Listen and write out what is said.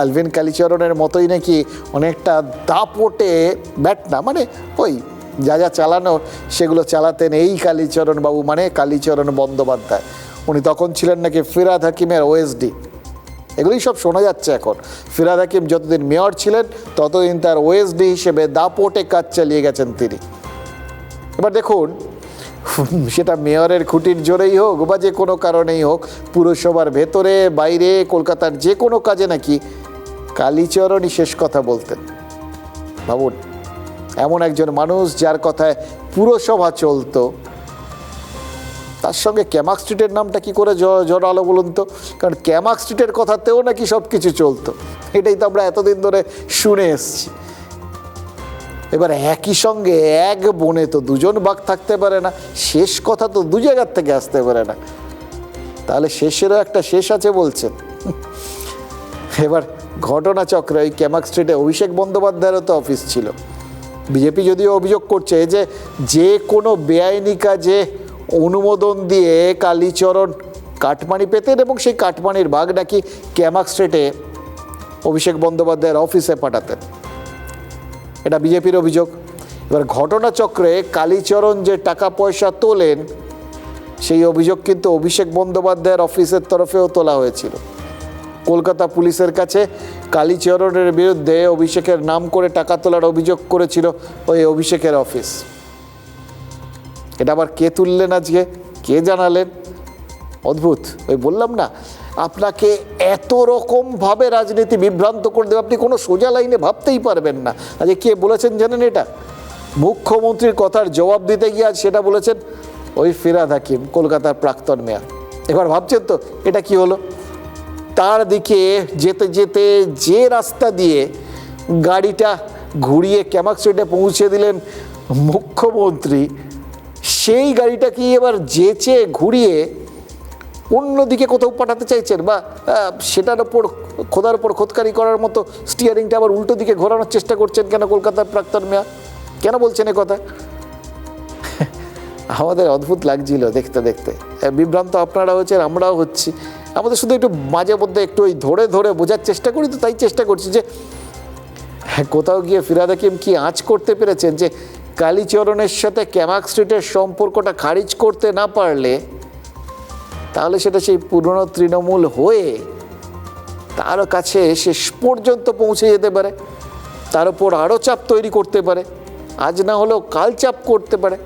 Alvin কালীচরণের মতোই নাকি অনেকটা দাপটে ব্যাটনা, মানে ওই যা যা চালানো সেগুলো চালাতেন এই কালীচরণ বাবু, মানে কালীচরণ বন্দ্যোপাধ্যায়। উনি তখন ছিলেন নাকি ফিরহাদ হাকিমের ওএসডি। এগুলোই সব শোনা যাচ্ছে এখন। ফিরহাদ হাকিম যতদিন মেয়র ছিলেন ততদিন তার ওএসডি হিসেবে দাপটে কাজ চালিয়ে গেছেন তিনি। এবার দেখুন, সেটা মেয়রের খুঁটির জোরেই হোক বা যে কোনো কারণেই হোক, পুরসভার ভেতরে বাইরে কলকাতার যে কোনো কাজে নাকি কালীচরণই শেষ কথা বলতেন। ভাবুন, এমন একজন মানুষ যার কথায় পুরসভা চলতো, তার সঙ্গে ক্যামাক স্ট্রিটের নামটা কি করে জড়ালো বলুন তো? কারণ ক্যামাক স্ট্রিটের কথাতেও নাকি সব কিছু চলতো। এটাই তো আমরা এতদিন ধরে শুনে এসছি। এবার একই সঙ্গে এক বনে তো দুজন বাঘ থাকতে পারে না, শেষ কথা তো দু জায়গার থেকে আসতে পারে না। তাহলে শেষেরও একটা শেষ আছে বলছেন। এবার ঘটনাচক্রে ওই ক্যামাক স্ট্রিটে অভিষেক বন্দ্যোপাধ্যায়েরও তো অফিস ছিল। বিজেপি যদিও অভিযোগ করছে যে কোনো বেআইনি কাজে অনুমোদন দিয়ে কালীচরণ কাটমানি পেতেন এবং সেই কাটমানির ভাগ নাকি ক্যামাক স্ট্রিটে অভিষেক বন্দ্যোপাধ্যায়ের অফিসে পাঠাতেন। এটা বিজেপির অভিযোগ। এবার ঘটনাচক্রে কালীচরণ যে টাকা পয়সা তোলেন সেই অভিযোগ কিন্তু অভিষেক বন্দ্যোপাধ্যায়ের অফিসের তরফেও তোলা হয়েছিল। কলকাতা পুলিশের কাছে কালীচরণের বিরুদ্ধে অভিষেকের নাম করে টাকা তোলার অভিযোগ করেছিল ওই অভিষেকের অফিস। এটা আবার কে তুললেন আজকে, কে জানালেন? অদ্ভুত। ওই বললাম না, আপনাকে এত রকমভাবে রাজনীতি বিভ্রান্ত করে দেবে, আপনি কোনো সোজা লাইনে ভাবতেই পারবেন না। আজকে কে বলেছেন জানেন এটা? মুখ্যমন্ত্রীর কথার জবাব দিতে গিয়ে আজ সেটা বলেছেন ওই ফিরহাদ হাকিম, কলকাতার প্রাক্তন মেয়র। এবার ভাবছেন তো এটা কি হলো? তার দিকে যেতে যেতে যে রাস্তা দিয়ে গাড়িটা ঘুরিয়ে ক্যামাক স্ট্রিটে পৌঁছে দিলেন মুখ্যমন্ত্রী, সেই গাড়িটাকে এবার যেচে ঘুরিয়ে অন্যদিকে কোথাও পাঠাতে চাইছেন, বা সেটার ওপর খোদার ওপর খোদকারি করার মতো স্টিয়ারিংটা আবার উল্টো দিকে ঘোরানোর চেষ্টা করছেন কেন কলকাতার প্রাক্তন মেয়র? কেন বলছেন এ কথা? আমাদের অদ্ভুত লাগছিল দেখতে দেখতে। বিভ্রান্ত আপনারা হচ্ছেন, আমরাও হচ্ছি। আমাদের শুধু একটু মাঝে মধ্যে একটু ওই ধরে ধরে বোঝার চেষ্টা করি, তো তাই চেষ্টা করছি যে কোথাও গিয়ে ফিরহাদ হাকিম কি আঁচ করতে পেরেছেন যে কালীচরণের সাথে ক্যামাক স্ট্রিটের সম্পর্কটা খারিজ করতে না পারলে তাহলে সেটা সেই পুরনো তৃণমূল হয়ে তার কাছে শেষ পর্যন্ত পৌঁছে যেতে পারে, তার উপর আরও চাপ তৈরি করতে পারে, আজ না হলেও কাল চাপ করতে পারে।